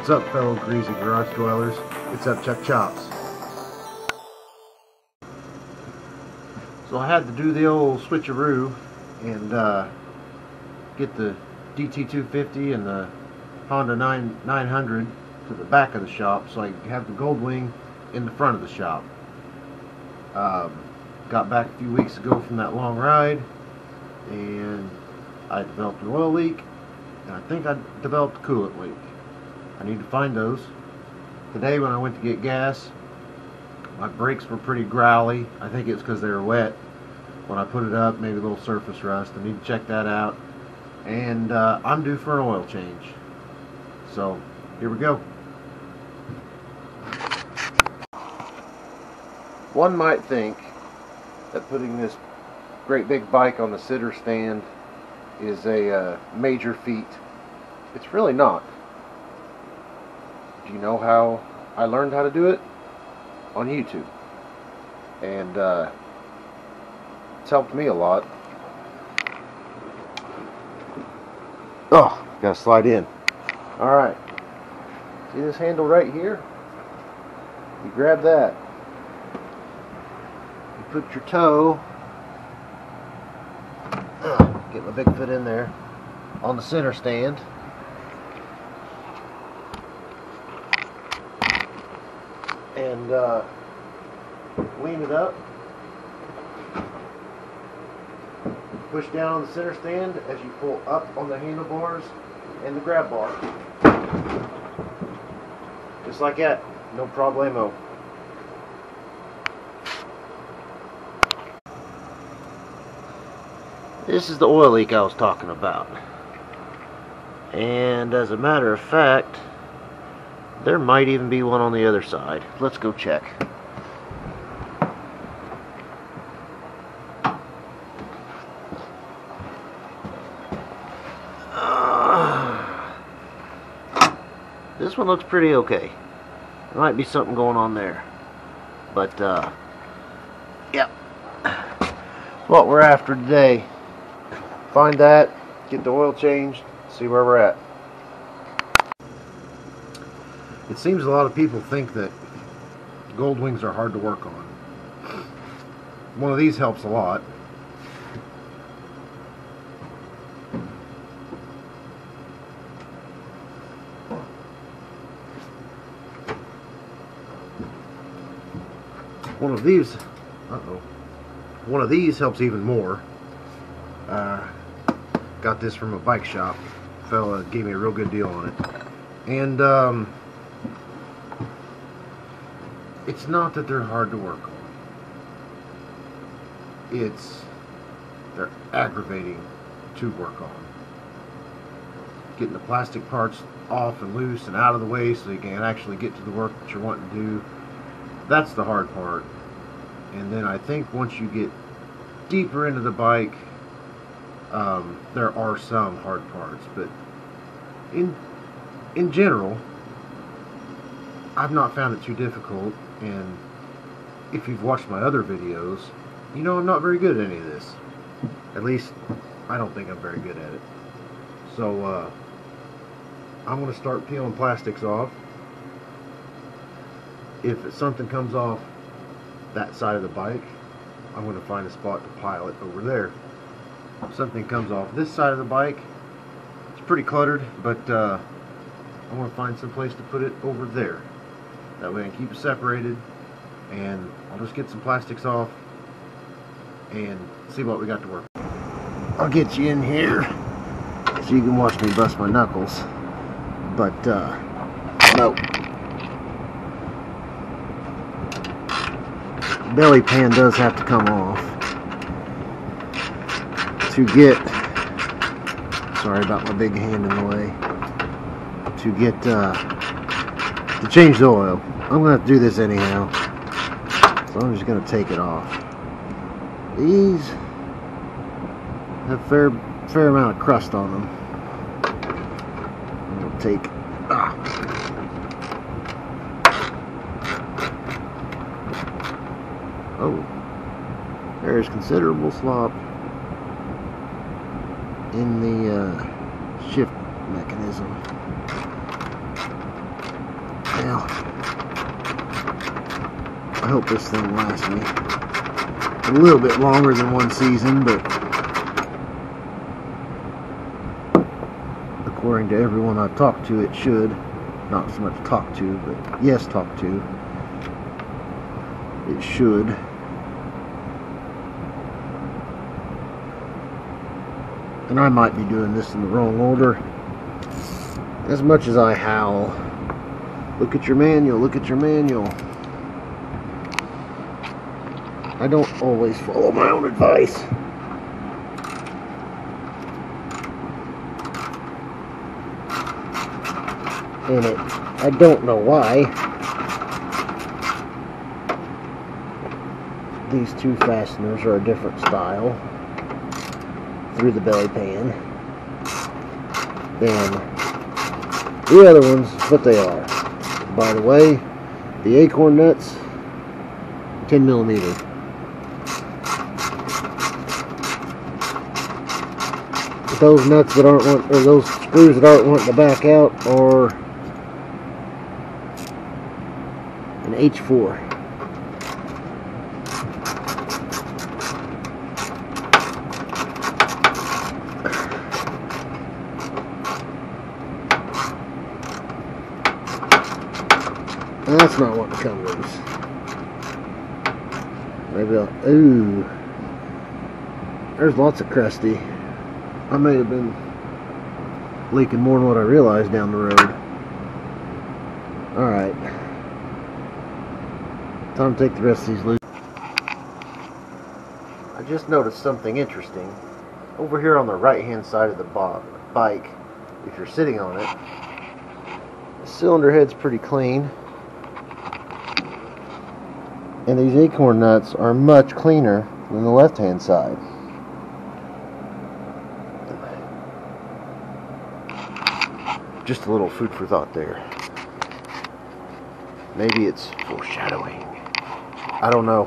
What's up, fellow greasy garage dwellers? It's up, Chuck Chops. So I had to do the old switcheroo and get the DT250 and the Honda 900 to the back of the shop so I could have the Goldwing in the front of the shop. Got back a few weeks ago from that long ride and I developed an oil leak, and I think I developed a coolant leak. I need to find those. Today when I went to get gas, my brakes were pretty growly. I think it's because they were wet. When I put it up, maybe a little surface rust. I need to check that out. And I'm due for an oil change. So, here we go. One might think that putting this great big bike on the sitter stand is a major feat. It's really not. Do you know how I learned how to do it? On YouTube. And it's helped me a lot. Oh, gotta slide in. Alright. See this handle right here? You grab that. You put your toe, get my big foot in there, on the center stand. And lean it up. Push down on the center stand as you pull up on the handlebars and the grab bar. Just like that. No problemo. This is the oil leak I was talking about. And as a matter of fact, there might even be one on the other side. Let's go check. This one looks pretty okay. There might be something going on there. But, yep. That's what we're after today. Find that, get the oil changed, see where we're at. It seems a lot of people think that Goldwings are hard to work on. One of these helps a lot. One of these helps even more. Got this from a bike shop. Fella gave me a real good deal on it. And it's not that they're hard to work on. They're aggravating to work on. Getting the plastic parts off and loose and out of the way so you can actually get to the work that you're wanting to do. That's the hard part. And then I think once you get deeper into the bike, there are some hard parts, but in general, I've not found it too difficult. And if you've watched my other videos, you know I'm not very good at any of this. At least, I don't think I'm very good at it. So, I'm going to start peeling plastics off. If something comes off that side of the bike, I'm going to find a spot to pile it over there. If something comes off this side of the bike, it's pretty cluttered, but I want to find some place to put it over there. That way I can keep it separated, and I'll just get some plastics off and see what we got to work. I'll get you in here so you can watch me bust my knuckles, but no. Belly pan does have to come off to get, sorry about my big hand in the way, to get to change the oil. I'm going to have to do this anyhow, so I'm just going to take it off. These have a fair amount of crust on them. I'm going to take oh, there's considerable slop in the shift mechanism. now. I hope this thing lasts me a little bit longer than one season, but according to everyone I've talked to, it should. Not so much talk to, but yes, talk to. It should. And I might be doing this in the wrong order. As much as I howl, look at your manual, look at your manual. I don't always follow my own advice. And I don't know why these two fasteners are a different style through the belly pan than the other ones, but they are. By the way, the acorn nuts, 10mm. Those nuts that aren't want, or those screws that aren't wanting to back out, are an H4. And that's not wanting to come loose. Maybe I'll, ooh, there's lots of crusty. I may have been leaking more than what I realized down the road. Alright. Time to take the rest of these loose. I just noticed something interesting. Over here on the right hand side of the bike, if you're sitting on it, the cylinder head's pretty clean. And these acorn nuts are much cleaner than the left hand side. Just a little food for thought there. Maybe it's foreshadowing. I don't know.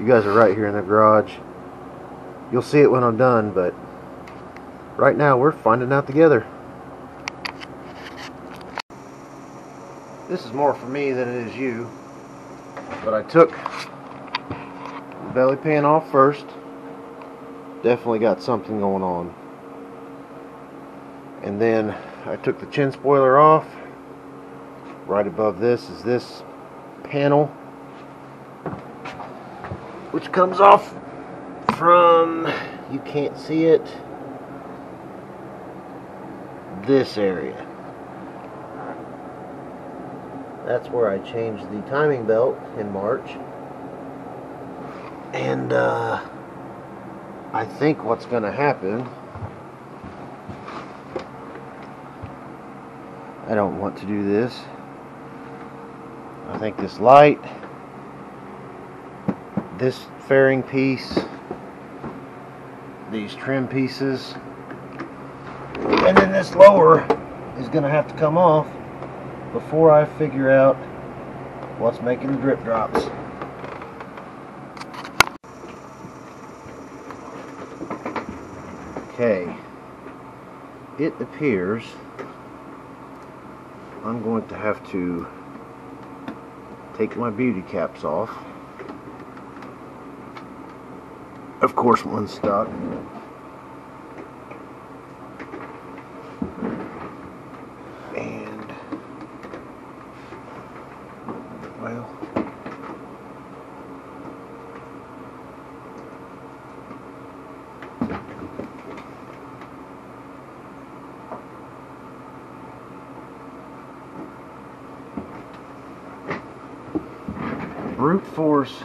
You guys are right here in the garage. You'll see it when I'm done, but right now we're finding out together. This is more for me than it is you. But I took the belly pan off first. Definitely got something going on. And then I took the chin spoiler off. Right above this is this panel, which comes off from, you can't see it, this area. That's where I changed the timing belt in March. And I think what's going to happen, I don't want to do this. I think this light, this fairing piece, these trim pieces, and then this lower is going to have to come off before I figure out what's making the drip drops. Okay, it appears I'm going to have to take my beauty caps off. Of course, one's stuck. And, well, brute force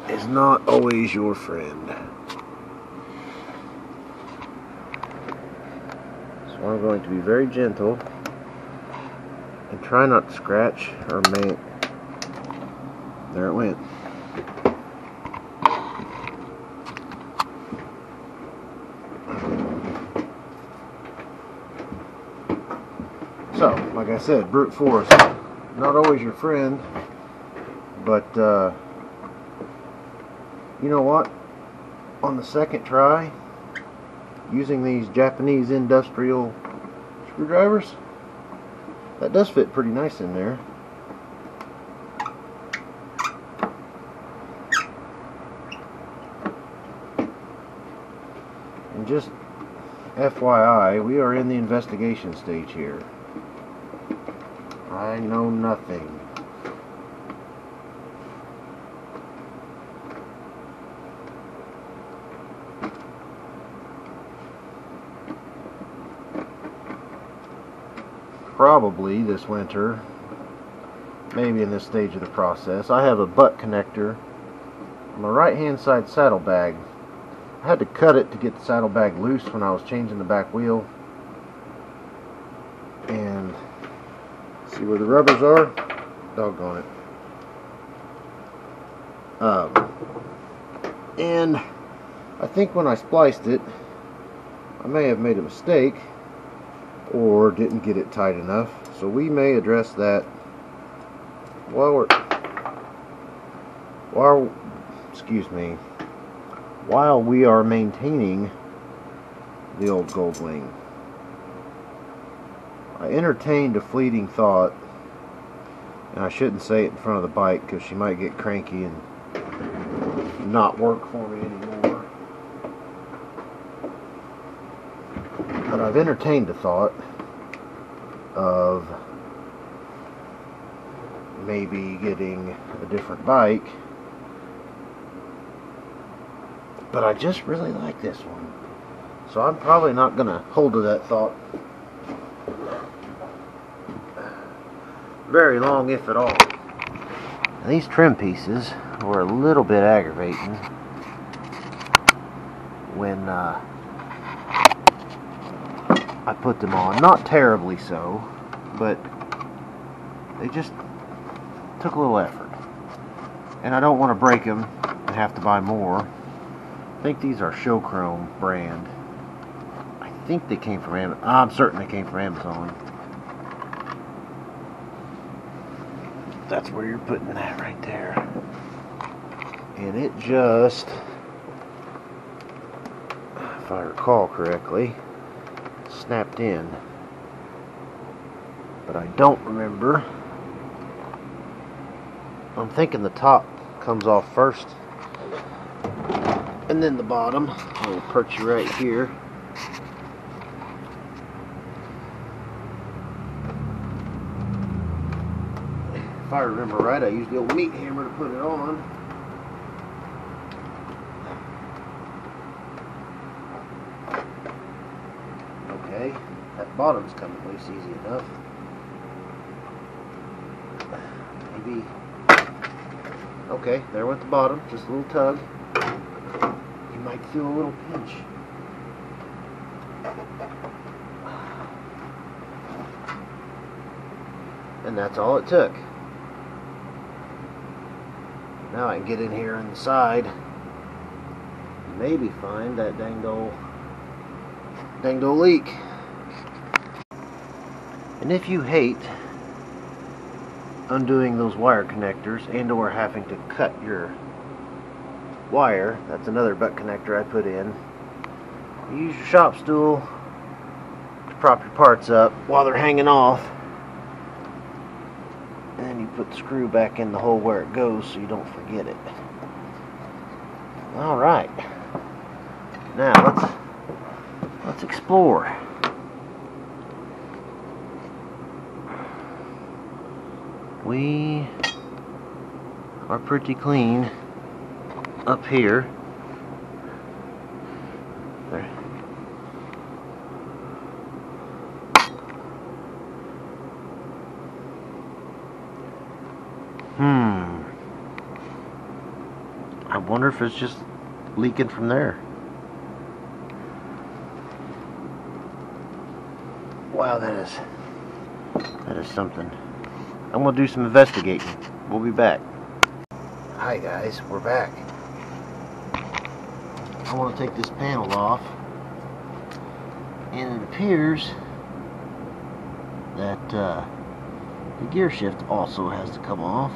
is not always your friend. So I'm going to be very gentle and try not to scratch or make. There it went. So, like I said, brute force, not always your friend. But, you know what? On the second try, using these Japanese industrial screwdrivers, that does fit pretty nice in there. And just FYI, we are in the investigation stage here. I know nothing. Probably this winter, maybe in this stage of the process, I have a butt connector on the right hand side saddlebag. I had to cut it to get the saddlebag loose when I was changing the back wheel. And see where the rubbers are? Doggone it. And I think when I spliced it, I may have made a mistake or didn't get it tight enough. So we may address that while we are maintaining the old Goldwing. I entertained a fleeting thought, and I shouldn't say it in front of the bike because she might get cranky and not work for me anymore. But I've entertained the thought of maybe getting a different bike, but I just really like this one, so I'm probably not going to hold to that thought very long, if at all. These trim pieces were a little bit aggravating when I put them on. Not terribly so, but they just took a little effort. And I don't want to break them and have to buy more. I think these are Show Chrome brand. I think they came from Amazon. I'm certain they came from Amazon. That's where you're putting that right there. And it just, if I recall correctly, snapped in. But I don't remember. I'm thinking the top comes off first and then the bottom. I'll perch you right here. If I remember right, I used the old meat hammer to put it on. Okay, that bottom's coming loose easy enough. Maybe. Okay, there went the bottom, just a little tug. You might feel a little pinch. And that's all it took. Now I can get in here on the side, maybe find that dang old leak. And if you hate undoing those wire connectors and or having to cut your wire, that's another butt connector I put in. You use your shop stool to prop your parts up while they're hanging off. And then you put the screw back in the hole where it goes so you don't forget it. Alright. Now let's explore. We are pretty clean up here. There. I wonder if it's just leaking from there. Wow, that is something. I'm going to do some investigating. We'll be back. Hi guys, we're back. I want to take this panel off, and it appears that the gear shift also has to come off.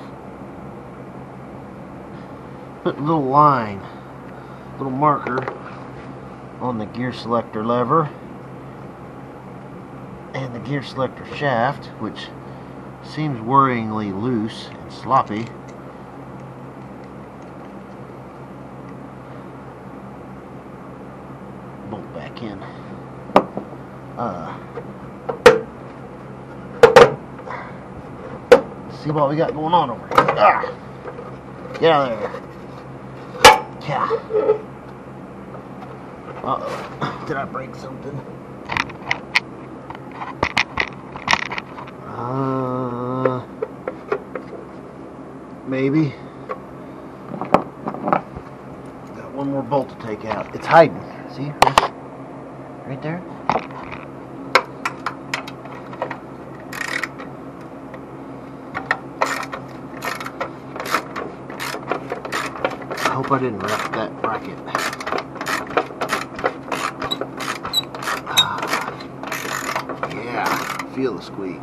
Put a little line, little marker on the gear selector lever and the gear selector shaft, which seems worryingly loose and sloppy. Bolt back. See what we got going on over here. Ah! Get out of there. Yeah. Uh-oh. Did I break something? Maybe. Got one more bolt to take out. It's hiding. See? Right there. I hope I didn't wreck that bracket. Yeah, feel the squeak.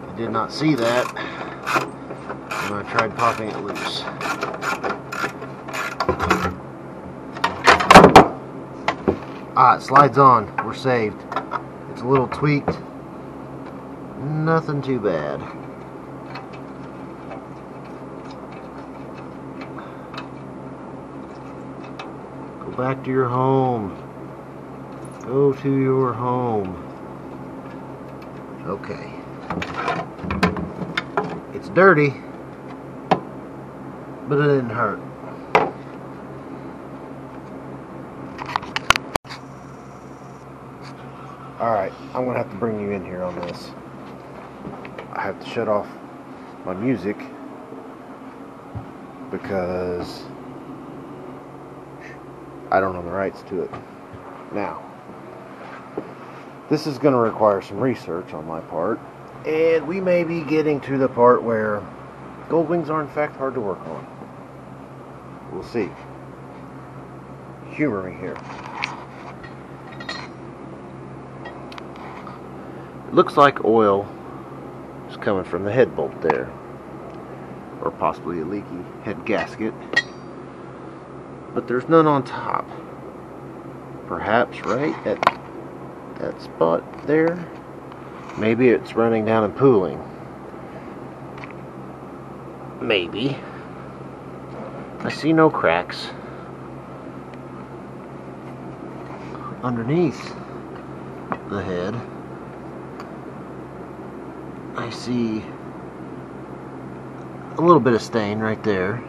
I did not see that when I tried popping it loose. Ah, it slides on. We're saved. It's a little tweaked. Nothing too bad. Go back to your home. Go to your home. Okay. It's dirty, but it didn't hurt. Alright, I'm going to have to bring you in here on this. I have to shut off my music because I don't own the rights to it. Now, this is going to require some research on my part, and we may be getting to the part where Goldwings are in fact hard to work on. We'll see. Humor me here. It looks like oil is coming from the head bolt there, or possibly a leaky head gasket, but there's none on top. Perhaps right at that spot there. Maybe it's running down and pooling. Maybe. I see no cracks underneath the head. I see a little bit of stain right there.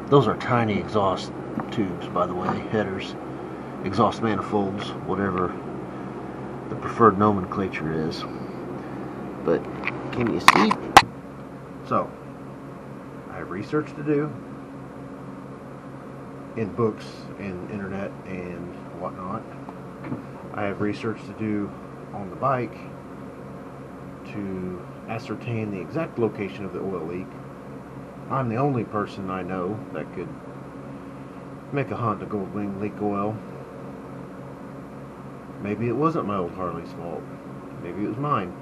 Those are tiny exhaust tubes, by the way, headers, exhaust manifolds, whatever the preferred nomenclature is. But can you see? So, I have research to do in books and internet and whatnot. I have research to do on the bike to ascertain the exact location of the oil leak. I'm the only person I know that could make a Honda Goldwing leak oil. Maybe it wasn't my old Harley's fault. Maybe it was mine.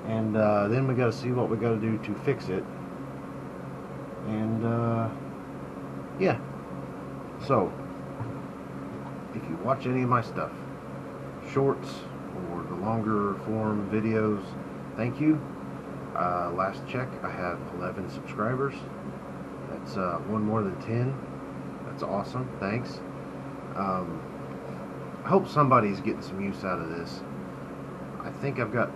And then we got to see what we got to do to fix it. And yeah. So, if you watch any of my stuff, shorts or the longer form videos, thank you. Last check, I have 11 subscribers. That's one more than 10. That's awesome. Thanks. I hope somebody's getting some use out of this. I think I've got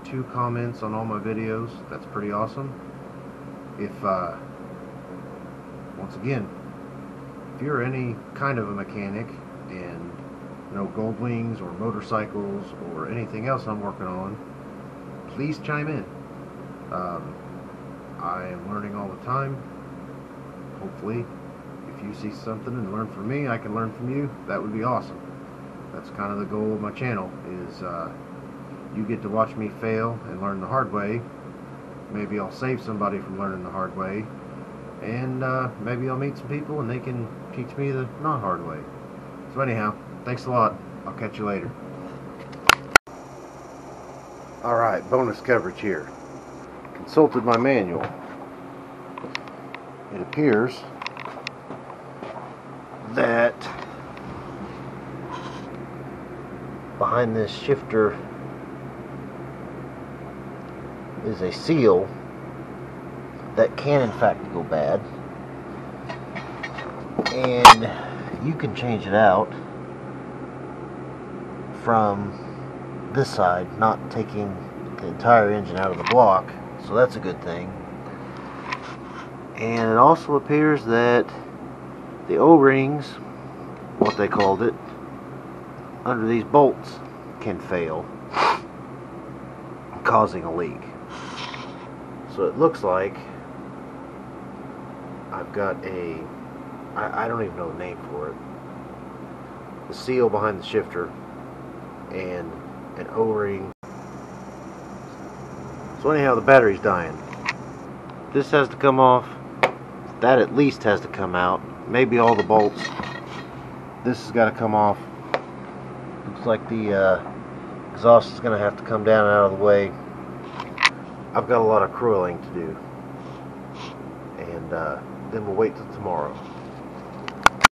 2 comments on all my videos. That's pretty awesome. If once again, if you're any kind of a mechanic and you know Goldwings or motorcycles or anything else I'm working on, please chime in. I am learning all the time. Hopefully, if you see something and learn from me, I can learn from you. That would be awesome. That's kind of the goal of my channel, is you get to watch me fail and learn the hard way. Maybe I'll save somebody from learning the hard way, and maybe I'll meet some people and they can teach me the not hard way. So anyhow, thanks a lot. I'll catch you later. Alright, bonus coverage here. Consulted my manual. It appears that behind this shifter is a seal that can in fact go bad, and you can change it out from this side, not taking the entire engine out of the block, so that's a good thing. And it also appears that the O-rings, what they called it, under these bolts can fail, causing a leak. So it looks like I've got I don't even know the name for it, the seal behind the shifter and an O-ring. So anyhow, the battery's dying. This has to come off. That at least has to come out. Maybe all the bolts. This has got to come off. Looks like the exhaust is going to have to come down out of the way. I've got a lot of crueling to do. And then we'll wait till tomorrow.